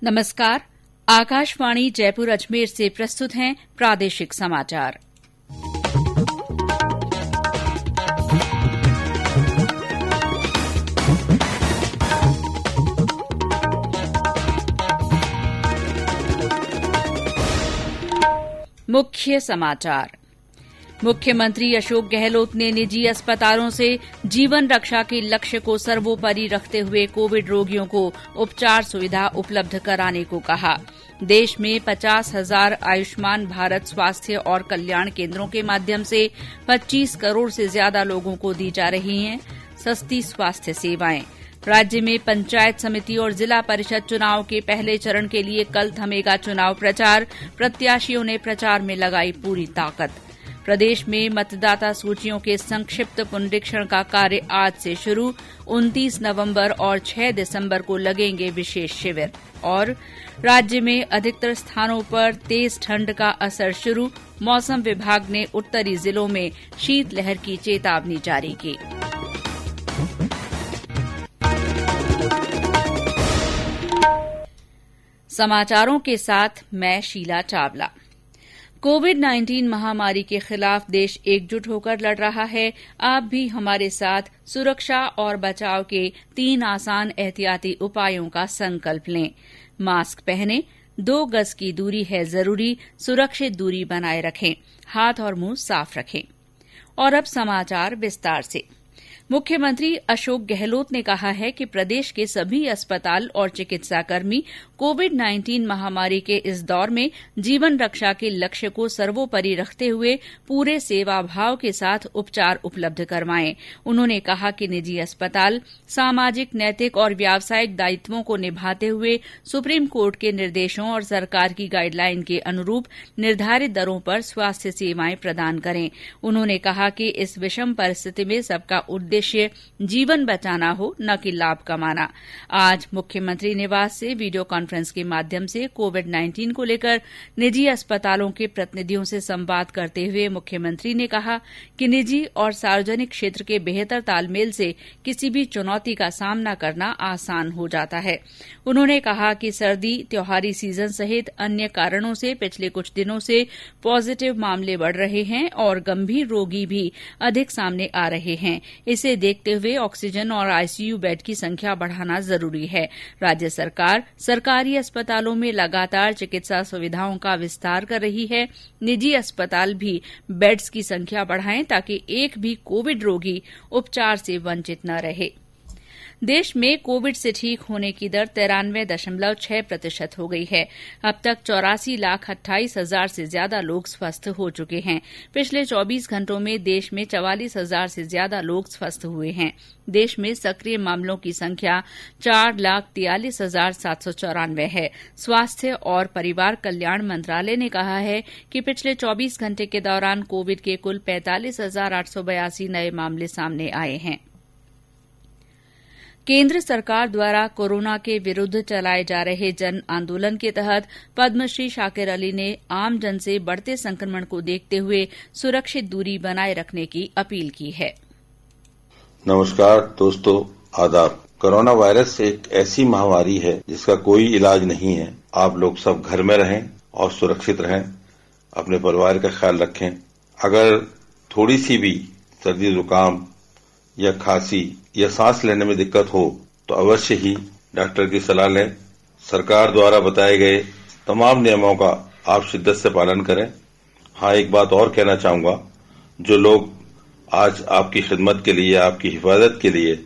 नमस्कार। आकाशवाणी जयपुर अजमेर से प्रस्तुत हैं प्रादेशिक समाचार। मुख्य समाचार। मुख्यमंत्री अशोक गहलोत ने निजी अस्पतालों से जीवन रक्षा के लक्ष्य को सर्वोपरि रखते हुए कोविड रोगियों को उपचार सुविधा उपलब्ध कराने को कहा। देश में 50,000 आयुष्मान भारत स्वास्थ्य और कल्याण केंद्रों के माध्यम से 25 करोड़ से ज्यादा लोगों को दी जा रही हैं सस्ती स्वास्थ्य सेवाएं। राज्य में पंचायत समिति और जिला परिषद चुनाव के पहले चरण के लिए कल थमेगा चुनाव प्रचार। प्रत्याशियों ने प्रचार में लगाई पूरी ताकत। प्रदेश में मतदाता सूचियों के संक्षिप्त पुनरीक्षण का कार्य आज से शुरू। 29 नवंबर और 6 दिसंबर को लगेंगे विशेष शिविर। और राज्य में अधिकतर स्थानों पर तेज ठंड का असर शुरू। मौसम विभाग ने उत्तरी जिलों में शीतलहर की चेतावनी जारी की। समाचारों के साथ मैं शीला चावला। कोविड-19 महामारी के खिलाफ देश एकजुट होकर लड़ रहा है। आप भी हमारे साथ सुरक्षा और बचाव के 3 आसान एहतियाती उपायों का संकल्प लें। मास्क पहनें, 2 गज की दूरी है जरूरी, सुरक्षित दूरी बनाए रखें, हाथ और मुंह साफ रखें। और अब समाचार विस्तार से। मुख्यमंत्री अशोक गहलोत ने कहा है कि प्रदेश के सभी अस्पताल और चिकित्साकर्मी कोविड-19 महामारी के इस दौर में जीवन रक्षा के लक्ष्य को सर्वोपरि रखते हुए पूरे सेवाभाव के साथ उपचार उपलब्ध करवाएं। उन्होंने कहा कि निजी अस्पताल सामाजिक, नैतिक और व्यावसायिक दायित्वों को निभाते हुए सुप्रीम कोर्ट के निर्देशों और सरकार की गाइडलाइन के अनुरूप निर्धारित दरों पर स्वास्थ्य सेवाएं प्रदान करें। उन्होंने कहा कि इस विषम परिस्थिति में सबका उद्देश्य जीवन बचाना हो, न कि लाभ कमाना। आज मुख्यमंत्री निवास से वीडियो कॉन्फ्रेंस के माध्यम से कोविड-19 को लेकर निजी अस्पतालों के प्रतिनिधियों से संवाद करते हुए मुख्यमंत्री ने कहा कि निजी और सार्वजनिक क्षेत्र के बेहतर तालमेल से किसी भी चुनौती का सामना करना आसान हो जाता है। उन्होंने कहा कि सर्दी, त्योहारी सीजन सहित अन्य कारणों से पिछले कुछ दिनों से पॉजिटिव मामले बढ़ रहे हैं और गंभीर रोगी भी अधिक सामने आ रहे हैं। इसे देखते हुए ऑक्सीजन और आईसीयू बेड की संख्या बढ़ाना जरूरी है। राज्य सरकार सरकारी अस्पतालों में लगातार चिकित्सा सुविधाओं का विस्तार कर रही है। निजी अस्पताल भी बेड्स की संख्या बढ़ाएं ताकि एक भी कोविड रोगी उपचार से वंचित न रहे। देश में कोविड से ठीक होने की दर 93.6% हो गई है। अब तक 84,28,000 से ज्यादा लोग स्वस्थ हो चुके हैं। पिछले 24 घंटों में देश में 44,000 से ज्यादा लोग स्वस्थ हुए हैं। देश में सक्रिय मामलों की संख्या 4,43,794 है। स्वास्थ्य और परिवार कल्याण मंत्रालय ने कहा है कि पिछले 24 घंटे के दौरान कोविड के कुल 45,882 नए मामले सामने आए हैं। केंद्र सरकार द्वारा कोरोना के विरुद्ध चलाए जा रहे जन आंदोलन के तहत पद्मश्री शाकिर अली ने आमजन से बढ़ते संक्रमण को देखते हुए सुरक्षित दूरी बनाए रखने की अपील की है। नमस्कार दोस्तों, आदाब। कोरोना वायरस एक ऐसी महामारी है जिसका कोई इलाज नहीं है। आप लोग सब घर में रहें और सुरक्षित रहें, अपने परिवार का ख्याल रखें। अगर थोड़ी सी भी सर्दी, जुकाम या खांसी या सांस लेने में दिक्कत हो तो अवश्य ही डॉक्टर की सलाह लें। सरकार द्वारा बताए गए तमाम नियमों का आप शिद्दत से पालन करें। हाँ, एक बात और कहना चाहूंगा, जो लोग आज आपकी खिदमत के लिए, आपकी हिफाजत के लिए,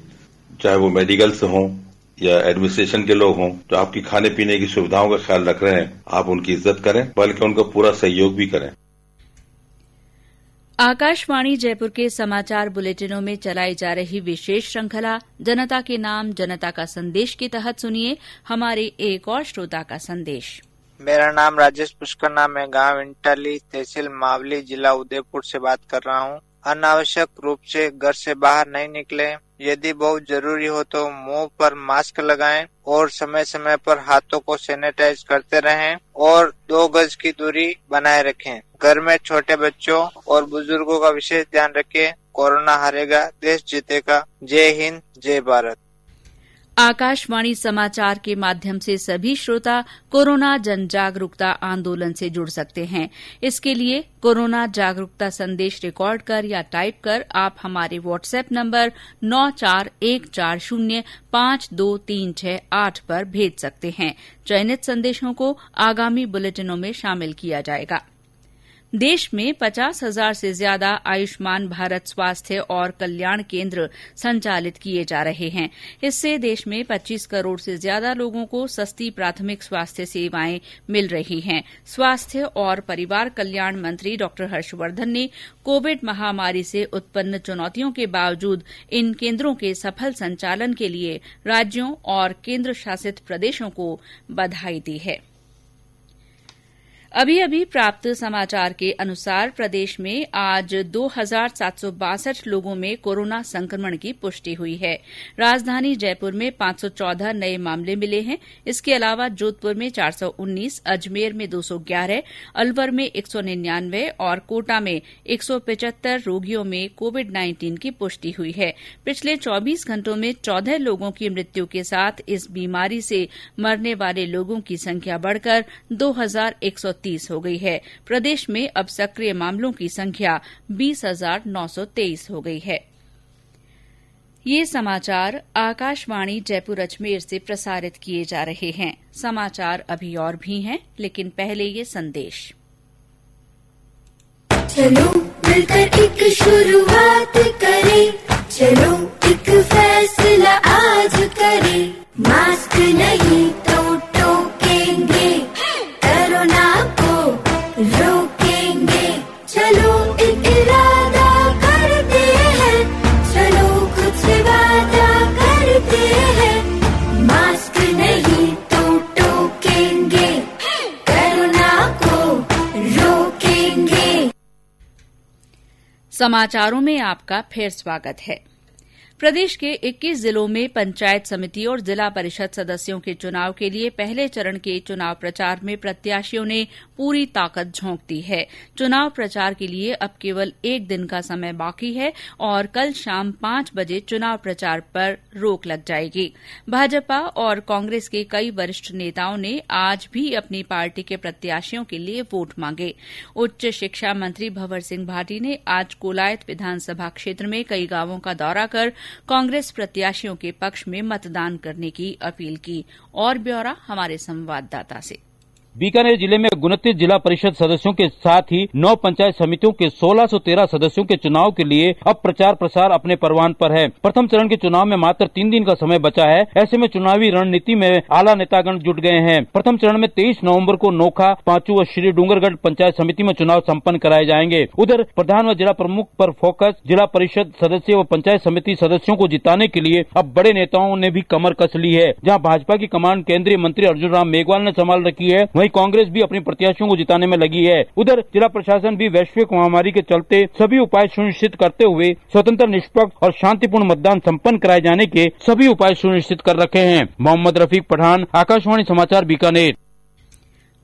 चाहे वो मेडिकल से हों या एडमिनिस्ट्रेशन के लोग हों, जो आपकी खाने पीने की सुविधाओं का ख्याल रख रहे हैं, आप उनकी इज्जत करें, बल्कि उनका पूरा सहयोग भी करें। आकाशवाणी जयपुर के समाचार बुलेटिनों में चलाई जा रही विशेष श्रृंखला जनता के नाम जनता का संदेश के तहत सुनिए हमारे एक और श्रोता का संदेश। मेरा नाम राजेश पुष्कर नाम है। गांव इंटाली, तहसील मावली, जिला उदयपुर से बात कर रहा हूं। अनावश्यक रूप से घर से बाहर नहीं निकले। यदि बहुत जरूरी हो तो मुंह पर मास्क लगाएं और समय समय पर हाथों को सैनिटाइज करते रहें और 2 गज की दूरी बनाए रखें। घर में छोटे बच्चों और बुजुर्गों का विशेष ध्यान रखें। कोरोना हारेगा, देश जीतेगा। जय हिंद, जय भारत। आकाशवाणी समाचार के माध्यम से सभी श्रोता कोरोना जन जागरूकता आंदोलन से जुड़ सकते हैं। इसके लिए कोरोना जागरूकता संदेश रिकॉर्ड कर या टाइप कर आप हमारे व्हाट्सएप नंबर 9414052368 पर भेज सकते हैं। चयनित संदेशों को आगामी बुलेटिनों में शामिल किया जाएगा। देश में 50,000 से ज्यादा आयुष्मान भारत स्वास्थ्य और कल्याण केंद्र संचालित किए जा रहे हैं। इससे देश में 25 करोड़ से ज्यादा लोगों को सस्ती प्राथमिक स्वास्थ्य सेवाएं मिल रही हैं। स्वास्थ्य और परिवार कल्याण मंत्री डॉ हर्षवर्धन ने कोविड महामारी से उत्पन्न चुनौतियों के बावजूद इन केंद्रों के सफल संचालन के लिए राज्यों और केंद्र शासित प्रदेशों को बधाई दी है। अभी अभी प्राप्त समाचार के अनुसार प्रदेश में आज 2,762 लोगों में कोरोना संक्रमण की पुष्टि हुई है। राजधानी जयपुर में 514 नए मामले मिले हैं। इसके अलावा जोधपुर में 419, अजमेर में 211, अलवर में 199 और कोटा में 175 रोगियों में कोविड-19 की पुष्टि हुई है। पिछले 24 घंटों में 14 लोगों की मृत्यु के साथ इस बीमारी से मरने वाले लोगों की संख्या बढ़कर 2,130 हो गई है। प्रदेश में अब सक्रिय मामलों की संख्या 20,923 हो गई है। ये समाचार आकाशवाणी जयपुर अजमेर से प्रसारित किए जा रहे हैं। समाचार अभी और भी हैं, लेकिन पहले ये संदेश। चलो मिलकर एक शुरुआत करें, चलो एक फैसला आज करें, मास्क नहीं तो टोकेंगे, कोरोना को रोकेंगे, चलो एक इरादा करते हैं, चलो कुछ वादा करते हैं, मास्क नहीं तो टोकेंगे, कोरोना को रोकेंगे। समाचारों में आपका फिर स्वागत है। प्रदेश के 21 जिलों में पंचायत समिति और जिला परिषद सदस्यों के चुनाव के लिए पहले चरण के चुनाव प्रचार में प्रत्याशियों ने पूरी ताकत झोंक दी है। चुनाव प्रचार के लिए अब केवल एक दिन का समय बाकी है और कल शाम 5 बजे चुनाव प्रचार पर रोक लग जाएगी। भाजपा और कांग्रेस के कई वरिष्ठ नेताओं ने आज भी अपनी पार्टी के प्रत्याशियों के लिए वोट मांगे। उच्च शिक्षा मंत्री भंवर सिंह भाटी ने आज कोलायत विधानसभा क्षेत्र में कई गांवों का दौरा कर कांग्रेस प्रत्याशियों के पक्ष में मतदान करने की अपील की। और ब्यौरा हमारे संवाददाता से। बीकानेर जिले में 29 जिला परिषद सदस्यों के साथ ही 9 पंचायत समितियों के 1613 सदस्यों के चुनाव के लिए अब प्रचार प्रसार अपने परवान पर है। प्रथम चरण के चुनाव में मात्र 3 दिन का समय बचा है। ऐसे में चुनावी रणनीति में आला नेतागण जुट गए हैं। प्रथम चरण में 23 नवंबर को नोखा, पांचू व श्री डूंगरगढ़ पंचायत समिति में चुनाव संपन्न कराए जाएंगे। उधर प्रधान व जिला प्रमुख पर फोकस, जिला परिषद सदस्य व पंचायत समिति सदस्यों को जिताने के लिए अब बड़े नेताओं ने भी कमर कस ली है। जहाँ भाजपा की कमान केंद्रीय मंत्री अर्जुन राम मेघवाल ने संभाल रखी है, वहीं कांग्रेस भी अपने प्रत्याशियों को जिताने में लगी है। उधर जिला प्रशासन भी वैश्विक महामारी के चलते सभी उपाय सुनिश्चित करते हुए स्वतंत्र, निष्पक्ष और शांतिपूर्ण मतदान संपन्न कराए जाने के सभी उपाय सुनिश्चित कर रखे हैं। मोहम्मद रफीक पठान, आकाशवाणी समाचार, बीकानेर।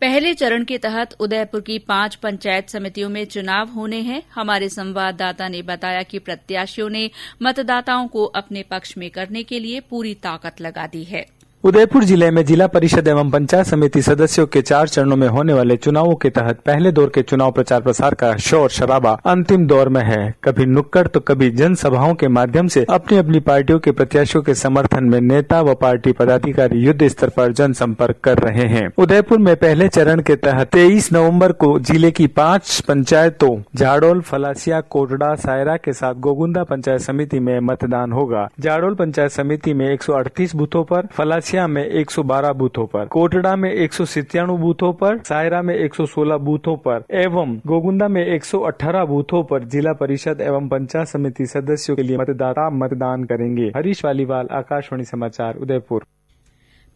पहले चरण के तहत उदयपुर की 5 पंचायत समितियों में चुनाव होने हैं। हमारे संवाददाता ने बताया कि प्रत्याशियों ने मतदाताओं को अपने पक्ष में करने के लिए पूरी ताकत लगा दी है। उदयपुर जिले में जिला परिषद एवं पंचायत समिति सदस्यों के 4 चरणों में होने वाले चुनावों के तहत पहले दौर के चुनाव प्रचार प्रसार का शोर शराबा अंतिम दौर में है। कभी नुक्कड़ तो कभी जनसभाओं के माध्यम से अपनी अपनी पार्टियों के प्रत्याशियों के समर्थन में नेता व पार्टी पदाधिकारी युद्ध स्तर पर जनसंपर्क कर रहे हैं। उदयपुर में पहले चरण के तहत 23 नवम्बर को जिले की 5 पंचायतों जाडोल, फलासिया, कोटड़ा, सायरा के साथ गोगुंदा पंचायत समिति में मतदान होगा। जाडोल पंचायत समिति में 138 बूथों पर, फलासिया में 112 बूथों पर, कोटड़ा में 197 बूथों पर, सायरा में 116 बूथों पर एवं गोगुंदा में 118 बूथों पर जिला परिषद एवं पंचायत समिति सदस्यों के लिए मतदाता मतदान करेंगे। हरीश वालीवाल, आकाशवाणी समाचार, उदयपुर।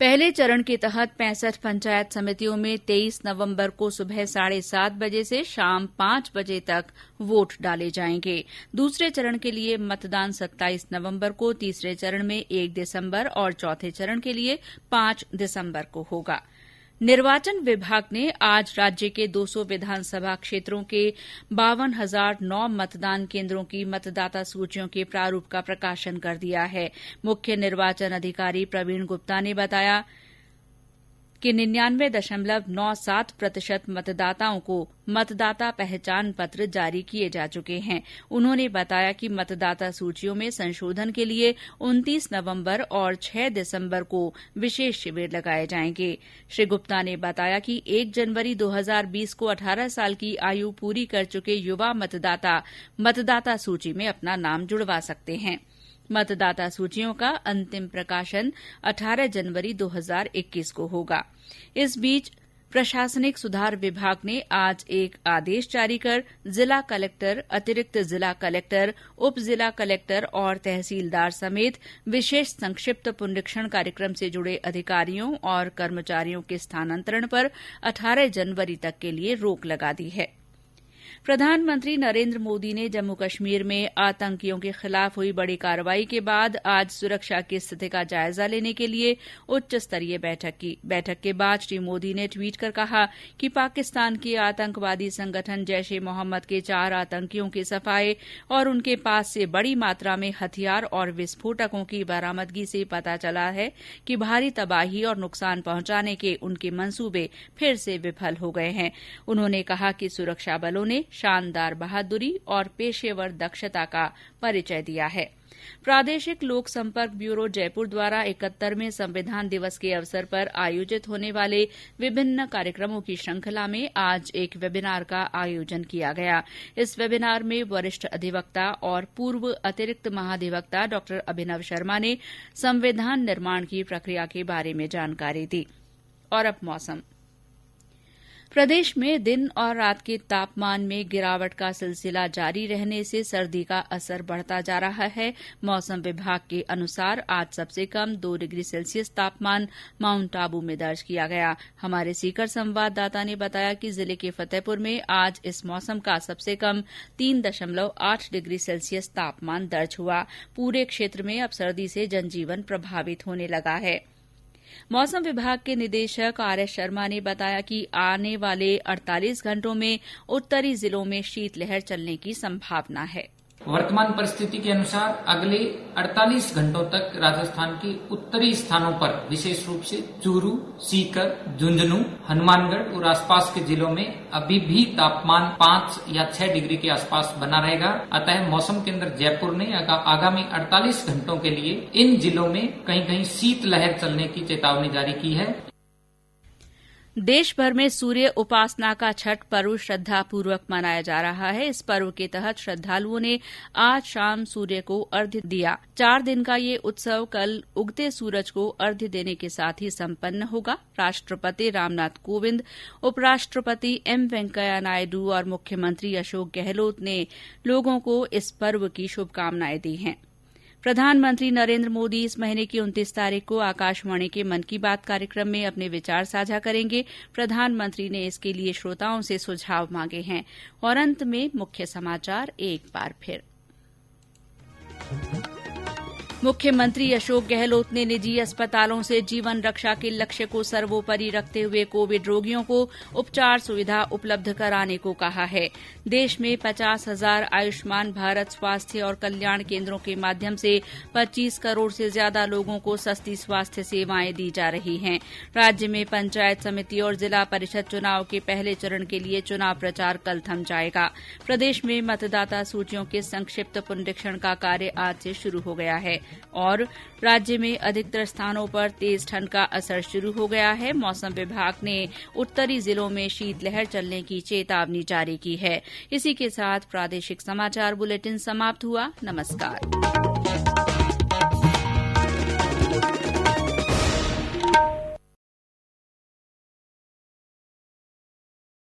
पहले चरण के तहत 65 पंचायत समितियों में 23 नवंबर को सुबह 7:30 बजे से शाम 5 बजे तक वोट डाले जाएंगे। दूसरे चरण के लिए मतदान 27 नवंबर को, तीसरे चरण में 1 दिसंबर और चौथे चरण के लिए 5 दिसंबर को होगा। निर्वाचन विभाग ने आज राज्य के 200 विधानसभा क्षेत्रों के 52,009 मतदान केन्द्रों की मतदाता सूचियों के प्रारूप का प्रकाशन कर दिया है। मुख्य निर्वाचन अधिकारी प्रवीण गुप्ता ने बताया कि 99.97% मतदाताओं को मतदाता पहचान पत्र जारी किए जा चुके हैं। उन्होंने बताया कि मतदाता सूचियों में संशोधन के लिए 29 नवंबर और 6 दिसंबर को विशेष शिविर लगाए जाएंगे। श्री गुप्ता ने बताया कि 1 जनवरी 2020 को 18 साल की आयु पूरी कर चुके युवा मतदाता सूची में अपना नाम जुड़वा सकते हैं। मतदाता सूचियों का अंतिम प्रकाशन 18 जनवरी 2021 को होगा। इस बीच प्रशासनिक सुधार विभाग ने आज एक आदेश जारी कर जिला कलेक्टर, अतिरिक्त जिला कलेक्टर, उप जिला कलेक्टर और तहसीलदार समेत विशेष संक्षिप्त पुनरीक्षण कार्यक्रम से जुड़े अधिकारियों और कर्मचारियों के स्थानांतरण पर 18 जनवरी तक के लिए रोक लगा दी है। प्रधानमंत्री नरेंद्र मोदी ने जम्मू कश्मीर में आतंकियों के खिलाफ हुई बड़ी कार्रवाई के बाद आज सुरक्षा की स्थिति का जायजा लेने के लिए उच्च स्तरीय बैठक की। बैठक के बाद श्री मोदी ने ट्वीट कर कहा कि पाकिस्तान के आतंकवादी संगठन जैश ए मोहम्मद के 4 आतंकियों के सफाये और उनके पास से बड़ी मात्रा में हथियार और विस्फोटकों की बरामदगी से पता चला है कि भारी तबाही और नुकसान पहुंचाने के उनके मंसूबे फिर से विफल हो गए हैं। उन्होंने कहा कि सुरक्षा बलों ने शानदार बहादुरी और पेशेवर दक्षता का परिचय दिया है। प्रादेशिक लोक संपर्क ब्यूरो जयपुर द्वारा 71वें संविधान दिवस के अवसर पर आयोजित होने वाले विभिन्न कार्यक्रमों की श्रृंखला में आज एक वेबिनार का आयोजन किया गया। इस वेबिनार में वरिष्ठ अधिवक्ता और पूर्व अतिरिक्त महाधिवक्ता डॉ अभिनव शर्मा ने संविधान निर्माण की प्रक्रिया के बारे में जानकारी दी। और अब मौसम। प्रदेश में दिन और रात के तापमान में गिरावट का सिलसिला जारी रहने से सर्दी का असर बढ़ता जा रहा है। मौसम विभाग के अनुसार आज सबसे कम 2 डिग्री सेल्सियस तापमान माउंट आबू में दर्ज किया गया। हमारे सीकर संवाददाता ने बताया कि जिले के फतेहपुर में आज इस मौसम का सबसे कम 3.8 डिग्री सेल्सियस तापमान दर्ज हुआ। पूरे क्षेत्र में अब सर्दी से जनजीवन प्रभावित होने लगा है। मौसम विभाग के निदेशक आर.एस. शर्मा ने बताया कि आने वाले 48 घंटों में उत्तरी जिलों में शीतलहर चलने की संभावना है। वर्तमान परिस्थिति के अनुसार अगले 48 घंटों तक राजस्थान के उत्तरी स्थानों पर विशेष रूप से चूरू, सीकर, झुंझुनू, हनुमानगढ़ और आसपास के जिलों में अभी भी तापमान 5 या 6 डिग्री के आसपास बना रहेगा। अतः मौसम केंद्र जयपुर ने आगामी 48 घंटों के लिए इन जिलों में कहीं कहीं शीतलहर चलने की चेतावनी जारी की है। देश भर में सूर्य उपासना का छठ पर्व श्रद्धापूर्वक मनाया जा रहा है। इस पर्व के तहत श्रद्धालुओं ने आज शाम सूर्य को अर्घ्य दिया। 4 दिन का ये उत्सव कल उगते सूरज को अर्घ्य देने के साथ ही संपन्न होगा। राष्ट्रपति रामनाथ कोविंद, उपराष्ट्रपति एम वेंकैया नायडू और मुख्यमंत्री अशोक गहलोत ने लोगों को इस पर्व की शुभकामनाएं दी हैं। प्रधानमंत्री नरेंद्र मोदी इस महीने की 29 तारीख को आकाशवाणी के मन की बात कार्यक्रम में अपने विचार साझा करेंगे। प्रधानमंत्री ने इसके लिए श्रोताओं से सुझाव मांगे हैं। और अंत में मुख्य समाचार एक बार फिर। मुख्यमंत्री अशोक गहलोत ने निजी अस्पतालों से जीवन रक्षा के लक्ष्य को सर्वोपरि रखते हुए कोविड रोगियों को उपचार सुविधा उपलब्ध कराने को कहा है। देश में 50,000 आयुष्मान भारत स्वास्थ्य और कल्याण केंद्रों के माध्यम से 25 करोड़ से ज्यादा लोगों को सस्ती स्वास्थ्य सेवाएं दी जा रही हैं। राज्य में पंचायत समिति और जिला परिषद चुनाव के पहले चरण के लिए चुनाव प्रचार कल थम जाएगा। प्रदेश में मतदाता सूचियों के संक्षिप्त पुनरीक्षण का कार्य आज से शुरू हो गया है। और राज्य में अधिकतर स्थानों पर तेज ठंड का असर शुरू हो गया है। मौसम विभाग ने उत्तरी जिलों में शीतलहर चलने की चेतावनी जारी की है। इसी के साथ प्रादेशिक समाचार बुलेटिन समाप्त हुआ। नमस्कार।